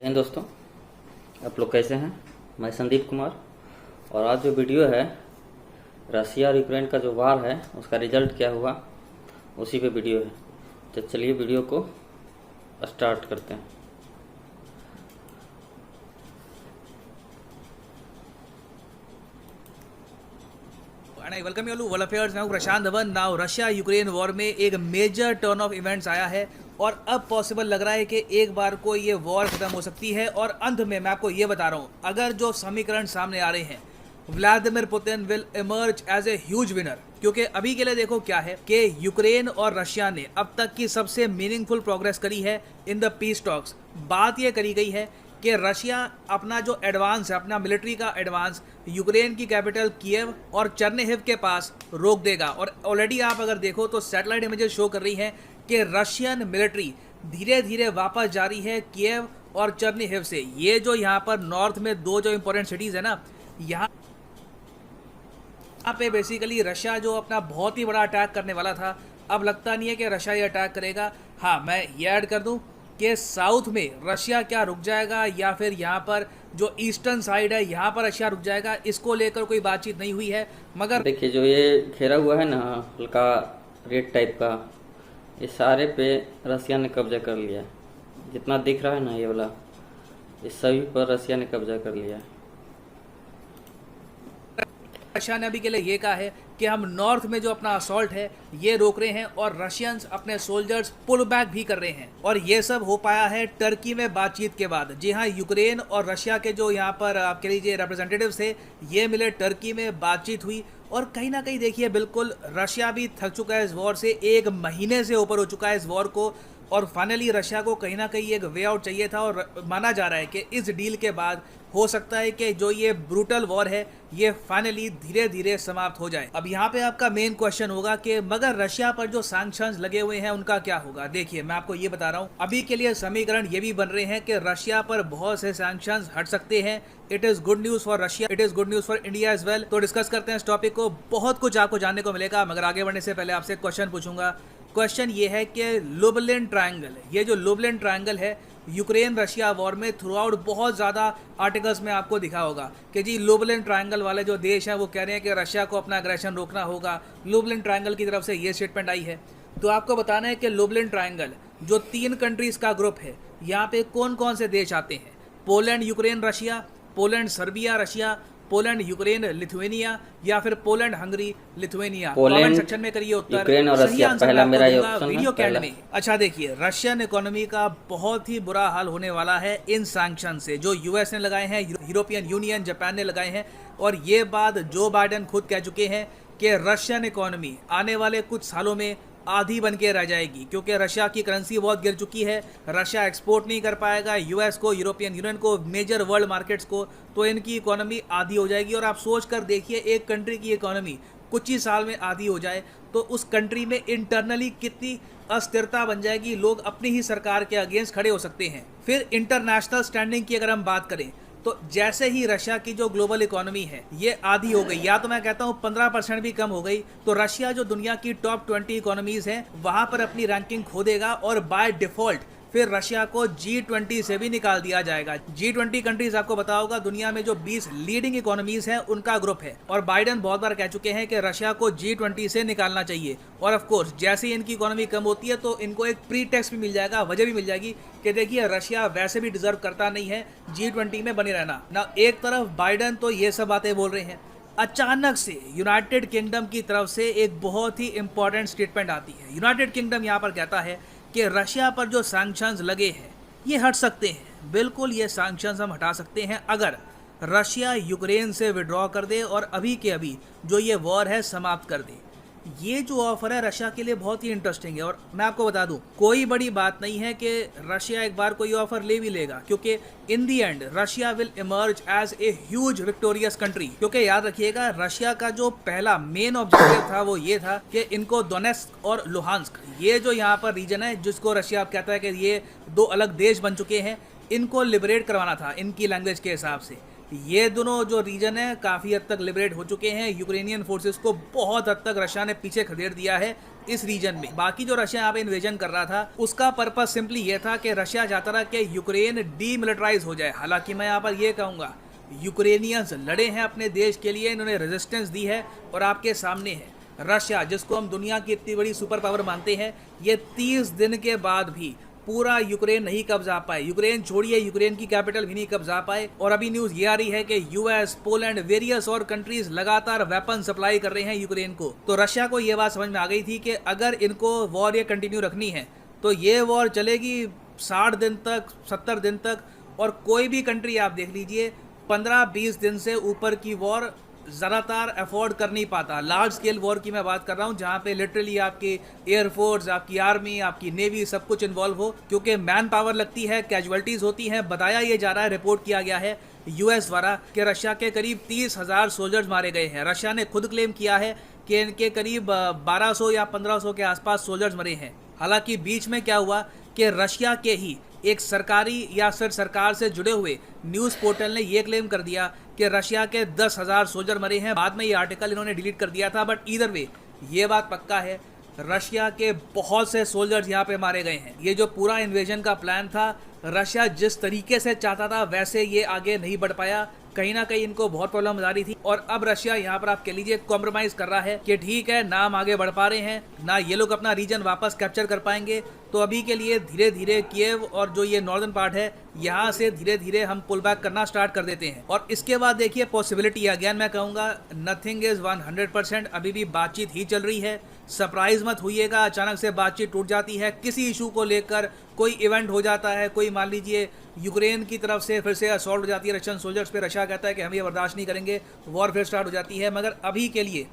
हैं दोस्तों, आप लोग कैसे हैं। मैं संदीप कुमार और आज जो वीडियो है रशिया और यूक्रेन का जो वार है उसका रिजल्ट क्या हुआ उसी पे वीडियो है। तो चलिए वीडियो को स्टार्ट करते हैं। And I welcome you all to World Affairs. Now Prashant Dhawan. Now Russia Ukraine war में एक मेजर टर्न ऑफ इवेंट्स आया है और अब पॉसिबल लग रहा है कि एक बार को ये वॉर खत्म हो सकती है। और अंत में मैं आपको ये बता रहा हूँ, अगर जो समीकरण सामने आ रहे हैं, Vladimir Putin will emerge as a huge winner. क्योंकि अभी के लिए देखो क्या है कि यूक्रेन और रशिया ने अब तक की सबसे मीनिंगफुल प्रोग्रेस करी है इन द पीस टॉक्स। बात ये करी गई है कि रशिया अपना जो एडवांस है, अपना मिलिट्री का एडवांस यूक्रेन की कैपिटल कीव और चर्निहिव के पास रोक देगा। और ऑलरेडी आप अगर देखो तो सैटेलाइट इमेजेस शो कर रही हैं कि रशियन मिलिट्री धीरे धीरे वापस जा रही है कीव और चर्निहिव से। ये जो यहाँ पर नॉर्थ में दो जो इंपॉर्टेंट सिटीज़ है ना, यहाँ पे बेसिकली रशिया जो अपना बहुत ही बड़ा अटैक करने वाला था, अब लगता नहीं है कि रशिया ये अटैक करेगा। हाँ, मैं ये ऐड कर दूं कि साउथ में रशिया क्या रुक जाएगा या फिर यहाँ पर जो ईस्टर्न साइड है यहाँ पर रशिया रुक जाएगा, इसको लेकर कोई बातचीत नहीं हुई है। मगर देखिए जो ये घेरा हुआ है ना हल्का रेड टाइप का, ये सारे पे रशिया ने कब्जा कर लिया है। जितना दिख रहा है ना ये वाला, इस सभी पर रशिया ने कब्जा कर लिया है। रशिया ने अभी के लिए ये कहा है कि हम नॉर्थ में जो अपना असॉल्ट है ये रोक रहे हैं और रशियंस अपने सोल्जर्स पुल बैक भी कर रहे हैं। और ये सब हो पाया है टर्की में बातचीत के बाद। जी हाँ, यूक्रेन और रशिया के जो यहाँ पर आप कह लीजिए रिप्रेजेंटेटिव्स थे, ये मिले टर्की में, बातचीत हुई। और कहीं ना कहीं देखिए बिल्कुल रशिया भी थक चुका है इस वॉर से, 1 महीने से ऊपर हो चुका है इस वॉर को। और फाइनली रशिया को कहीं ना कहीं एक वे आउट चाहिए था और माना जा रहा है कि इस डील के बाद हो सकता है कि जो ये ब्रूटल वॉर है ये फाइनली धीरे धीरे समाप्त हो जाए। अब यहाँ पे आपका मेन क्वेश्चन होगा कि मगर रशिया पर जो सैंक्शंस लगे हुए हैं उनका क्या होगा। देखिए मैं आपको ये बता रहा हूँ, अभी के लिए समीकरण ये भी बन रहे हैं कि रशिया पर बहुत से सैंक्शंस हट सकते हैं। It is good news for Russia, it is good news for India as well. तो डिस्कस करते हैं इस टॉपिक को, बहुत कुछ आपको जानने को मिलेगा। मगर आगे बढ़ने से पहले आपसे क्वेश्चन पूछूंगा। क्वेश्चन ये है कि लुबलिन ट्रायंगल, ये जो लुबलिन ट्रायंगल है यूक्रेन रशिया वॉर में थ्रू आउट बहुत ज़्यादा आर्टिकल्स में आपको दिखा होगा कि जी लुबलिन ट्रायंगल वाले जो देश हैं वो कह रहे हैं कि रशिया को अपना अग्रेशन रोकना होगा। लुबलिन ट्रायंगल की तरफ से ये स्टेटमेंट आई है। तो आपको बताना है कि लुबलिन ट्रायंगल जो 3 कंट्रीज़ का ग्रुप है, यहाँ पे कौन कौन से देश आते हैं। Poland Ukraine Russia, Poland Serbia Russia, Poland Ukraine Lithuania, या फिर Poland Hungary Lithuania. Comment section में करिए उत्तर। यूक्रेन और रशिया पहला मेरा ये ऑप्शन है, वीडियो के एंड में। अच्छा देखिए, रशियन इकोनॉमी का बहुत ही बुरा हाल होने वाला है इन सैंक्शन से जो यूएस ने लगाए हैं, यूरोपियन यूनियन, जापान ने लगाए हैं। और ये बात जो बाइडेन खुद कह चुके हैं कि रशियन इकोनॉमी आने वाले कुछ सालों में आधी बन के रह जाएगी, क्योंकि रशिया की करेंसी बहुत गिर चुकी है। रशिया एक्सपोर्ट नहीं कर पाएगा यूएस को, यूरोपियन यूनियन को, मेजर वर्ल्ड मार्केट्स को, तो इनकी इकोनॉमी आधी हो जाएगी। और आप सोच कर देखिए, एक कंट्री की इकोनॉमी कुछ ही साल में आधी हो जाए तो उस कंट्री में इंटरनली कितनी अस्थिरता बन जाएगी। लोग अपनी ही सरकार के अगेंस्ट खड़े हो सकते हैं। फिर इंटरनेशनल स्टैंडिंग की अगर हम बात करें तो जैसे ही रशिया की जो ग्लोबल इकोनॉमी है ये आधी हो गई, या तो मैं कहता हूँ 15% भी कम हो गई, तो रशिया जो दुनिया की टॉप 20 इकोनॉमीज हैं वहां पर अपनी रैंकिंग खो देगा और बाय डिफॉल्ट फिर रशिया को G20 से भी निकाल दिया जाएगा। G20 कंट्रीज आपको पता होगा दुनिया में जो 20 लीडिंग इकोनॉमीज हैं उनका ग्रुप है। और बाइडेन बहुत बार कह चुके हैं कि रशिया को G20 से निकालना चाहिए। और ऑफ कोर्स जैसे ही इनकी इकोनॉमी कम होती है तो इनको एक प्री टेक्स्ट भी मिल जाएगा, वजह भी मिल जाएगी कि देखिए रशिया वैसे भी डिजर्व करता नहीं है G20 में बने रहना ना। एक तरफ बाइडेन तो ये सब बातें बोल रहे हैं, अचानक से यूनाइटेड किंगडम की तरफ से एक बहुत ही इंपॉर्टेंट स्टेटमेंट आती है। यूनाइटेड किंगडम यहाँ पर कहता है कि रशिया पर जो सैंक्शंस लगे हैं ये हट सकते हैं। बिल्कुल ये सैंक्शंस हम हटा सकते हैं अगर रशिया यूक्रेन से विड्रॉ कर दे और अभी के अभी जो ये वॉर है समाप्त कर दे। ये जो ऑफर है रशिया के लिए बहुत ही इंटरेस्टिंग है। और मैं आपको बता दूं, कोई बड़ी बात नहीं है कि रशिया एक बार कोई ऑफर ले भी लेगा, क्योंकि in the end Russia will emerge as a huge victorious country. क्योंकि याद रखिएगा, रशिया का जो पहला मेन ऑब्जेक्टिव था वो ये था कि इनको दोनेत्स्क और लुहांस्क, ये जो यहाँ पर रीजन है जिसको रशिया कहता है कि ये 2 अलग देश बन चुके हैं, इनको लिबरेट करवाना था इनकी लैंग्वेज के हिसाब से। ये दोनों जो रीजन है काफ़ी हद तक लिबरेट हो चुके हैं। यूक्रेनियन फोर्सेस को बहुत हद तक रशिया ने पीछे खदेड़ दिया है इस रीजन में। बाकी जो रशिया यहाँ पे इन्वेजन कर रहा था उसका पर्पस सिंपली ये था कि रशिया चाहता था कि यूक्रेन डीमिलिटराइज हो जाए। हालांकि मैं यहाँ पर ये कहूँगा यूक्रेनियंस लड़े हैं अपने देश के लिए, इन्होंने रेजिस्टेंस दी है और आपके सामने है रशिया, जिसको हम दुनिया की इतनी बड़ी सुपर पावर मानते हैं, ये 30 दिन के बाद भी पूरा यूक्रेन नहीं कब्जा पाए। यूक्रेन छोड़िए, यूक्रेन की कैपिटल भी नहीं कब्जा पाए। और अभी न्यूज ये आ रही है कि यूएस, पोलैंड, वेरियस और कंट्रीज लगातार वेपन सप्लाई कर रहे हैं यूक्रेन को। तो रशिया को ये बात समझ में आ गई थी कि अगर इनको वॉर ये कंटिन्यू रखनी है तो ये वॉर चलेगी 60 दिन तक, 70 दिन तक। और कोई भी कंट्री आप देख लीजिए 15-20 दिन से ऊपर की वॉर ज़्यादातर अफोर्ड कर नहीं पाता। लार्ज स्केल वॉर की मैं बात कर रहा हूँ, जहाँ पे लिटरली आपकी एयरफोर्स, आपकी आर्मी, आपकी नेवी सब कुछ इन्वॉल्व हो, क्योंकि मैन पावर लगती है, कैजुअलिटीज़ होती हैं। बताया ये जा रहा है, रिपोर्ट किया गया है यूएस द्वारा कि रशिया के करीब 30,000 सोल्जर्स मारे गए हैं। रशिया ने खुद क्लेम किया है कि इनके करीब 1200 या 1500 के आसपास सोल्जर्स मरे हैं। हालांकि बीच में क्या हुआ कि रशिया के ही एक सरकारी या फिर सरकार से जुड़े हुए न्यूज़ पोर्टल ने यह क्लेम कर दिया कि रशिया के 10,000 सोल्जर मरे हैं। बाद में ये आर्टिकल इन्होंने डिलीट कर दिया था, बट ईदर वे ये बात पक्का है, रशिया के बहुत से सोल्जर्स यहाँ पे मारे गए हैं। ये जो पूरा इन्वेजन का प्लान था, रशिया जिस तरीके से चाहता था वैसे ये आगे नहीं बढ़ पाया। कहीं ना कहीं इनको बहुत प्रॉब्लम आ रही थी और अब रशिया यहाँ पर आप कह लीजिए कॉम्प्रोमाइज कर रहा है कि ठीक है, ना हम आगे बढ़ पा रहे हैं, ना ये लोग अपना रीजन वापस कैप्चर कर पाएंगे, तो अभी के लिए धीरे धीरे कीव और जो ये नॉर्दर्न पार्ट है यहाँ से धीरे धीरे हम पुल बैक करना स्टार्ट कर देते हैं। और इसके बाद देखिए पॉसिबिलिटी, अगेन मैं कहूँगा नथिंग इज 100%, अभी भी बातचीत ही चल रही है। सरप्राइज मत होइएगा अचानक से बातचीत टूट जाती है किसी इशू को लेकर, कोई इवेंट हो जाता है, कोई मान लीजिए यूक्रेन की तरफ से फिर से असॉल्ट हो जाती है रशियन सोल्जर्स पे, रशिया कहता है कि हम ये बर्दाश्त नहीं करेंगे, वॉर फिर स्टार्ट हो जाती है। मगर अभी के लिए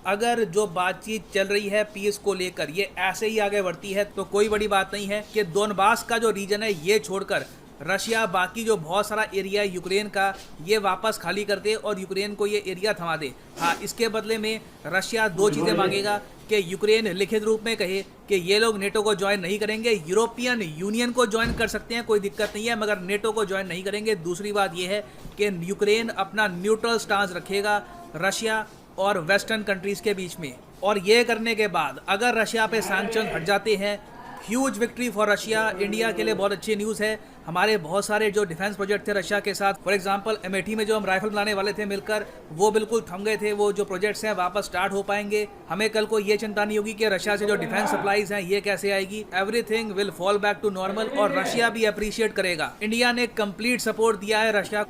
अगर जो बातचीत चल रही है पीस को लेकर ये ऐसे ही आगे बढ़ती है तो कोई बड़ी बात नहीं है कि दोनबास का जो रीजन है ये छोड़कर रशिया बाकी जो बहुत सारा एरिया है यूक्रेन का ये वापस खाली कर दे और यूक्रेन को ये एरिया थमा दे। हाँ, इसके बदले में रशिया दो चीज़ें मांगेगा कि यूक्रेन लिखित रूप में कहे कि ये लोग नेटो को ज्वाइन नहीं करेंगे, यूरोपियन यूनियन को ज्वाइन कर सकते हैं, कोई दिक्कत नहीं है, मगर नेटो को ज्वाइन नहीं करेंगे। दूसरी बात ये है कि यूक्रेन अपना न्यूट्रल स्टांस रखेगा रशिया और वेस्टर्न कंट्रीज़ के बीच में। और ये करने के बाद अगर रशिया पे सैंक्शन हट जाते हैं, huge victory for Russia. India के लिए बहुत अच्छी न्यूज़ है। हमारे बहुत सारे जो डिफेंस प्रोजेक्ट थे रशिया के साथ, फॉर एग्जांपल अमेठी में जो हम राइफल बनाने वाले थे मिलकर, वो बिल्कुल थम गए थे। वो जो प्रोजेक्ट्स हैं वापस स्टार्ट हो पाएंगे। हमें कल को ये चिंता नहीं होगी कि रशिया से जो डिफेंस सप्लाईज हैं ये कैसे आएगी। Everything will fall back to normal और रशिया भी अप्रिशिएट करेगा। इंडिया ने कंप्लीट सपोर्ट दिया है रशिया।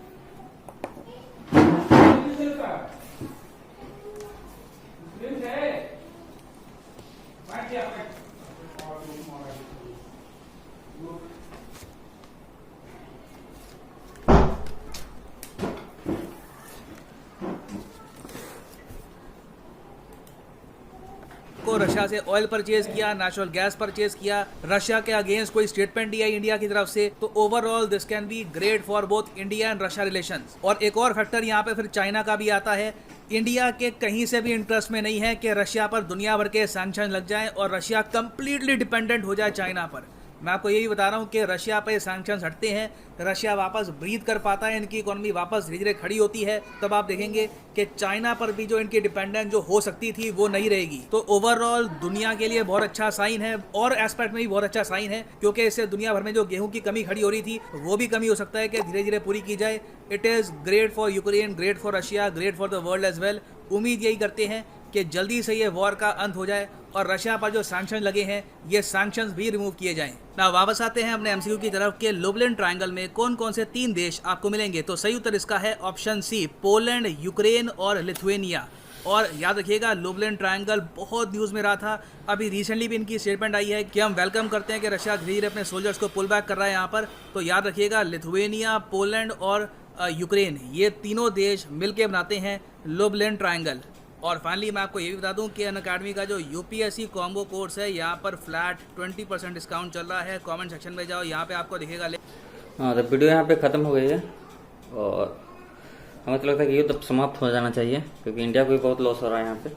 को रशिया से ऑयल परचेज किया, नेचुरल गैस परचेज किया, रशिया के अगेंस्ट कोई स्टेटमेंट दिया इंडिया की तरफ से, तो overall this can be great for both India and Russia relations. और एक और फैक्टर यहाँ पे फिर चाइना का भी आता है। इंडिया के कहीं से भी इंटरेस्ट में नहीं है कि रशिया पर दुनिया भर के सैंक्शन लग जाएं और रशिया कंप्लीटली डिपेंडेंट हो जाए चाइना पर। मैं आपको यही बता रहा हूँ कि रशिया पे सैंक्शंस हटते हैं, रशिया वापस ब्रीथ कर पाता है, इनकी इकोनॉमी वापस धीरे धीरे खड़ी होती है, तब आप देखेंगे कि चाइना पर भी जो इनकी डिपेंडेंस जो हो सकती थी वो नहीं रहेगी। तो ओवरऑल दुनिया के लिए बहुत अच्छा साइन है और एस्पेक्ट में भी बहुत अच्छा साइन है, क्योंकि इससे दुनिया भर में जो गेहूं की कमी खड़ी हो रही थी वो भी कमी हो सकता है कि धीरे धीरे पूरी की जाए। It is great for Ukraine, great for Russia, great for the world as well. उम्मीद यही करते हैं कि जल्दी से ये वॉर का अंत हो जाए और रशिया पर जो सैंक्शन लगे हैं ये सैंक्शंस भी रिमूव किए जाएं। ना वापस आते हैं अपने एमसीक्यू की तरफ के लुबलिन ट्रायंगल में कौन कौन से 3 देश आपको मिलेंगे। तो सही उत्तर इसका है ऑप्शन सी, पोलैंड, यूक्रेन और लिथुएनिया। और याद रखिएगा लुबलिन ट्रायंगल बहुत न्यूज़ में रहा था, अभी रिसेंटली भी इनकी स्टेटमेंट आई है कि हम वेलकम करते हैं कि रशिया धीरे धीरे अपने सोल्जर्स को पुल बैक कर रहा है यहाँ पर। तो याद रखिएगा लिथुएनिया, पोलैंड और यूक्रेन, ये तीनों देश मिलकर बनाते हैं लुबलिन ट्रायंगल। और फाइनली मैं आपको ये भी बता दूं कि अनअकैडमी का जो यूपीएससी कॉम्बो कोर्स है यहाँ पर फ्लैट 20% डिस्काउंट चल रहा है। कमेंट सेक्शन में जाओ, यहाँ पे आपको दिखेगा। हाँ, तो वीडियो यहाँ पे ख़त्म हो गई है और हमें तो लगता है कि युद्ध समाप्त हो जाना चाहिए, क्योंकि इंडिया को भी बहुत लॉस हो रहा है। यहाँ पे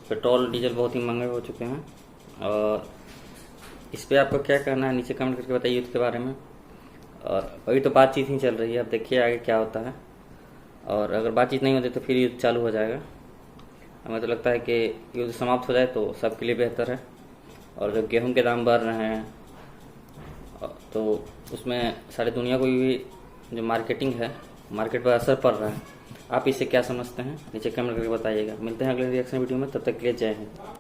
पेट्रोल डीजल बहुत ही महंगे हो चुके हैं। और इस पर आपको क्या करना है नीचे कमेंट करके बताइए युद्ध के बारे में। और अभी तो बातचीत ही चल रही है, अब देखिए आगे क्या होता है। और अगर बातचीत नहीं होती तो फिर युद्ध चालू हो जाएगा। हमें तो लगता है कि युद्ध समाप्त हो जाए तो सबके लिए बेहतर है। और जो गेहूं के दाम बढ़ रहे हैं, तो उसमें सारी दुनिया को भी जो मार्केटिंग है, मार्केट पर असर पड़ रहा है। आप इसे क्या समझते हैं? नीचे कमेंट करके बताइएगा। मिलते हैं अगले रिएक्शन वीडियो में, तब तक के लिए जय हिंद।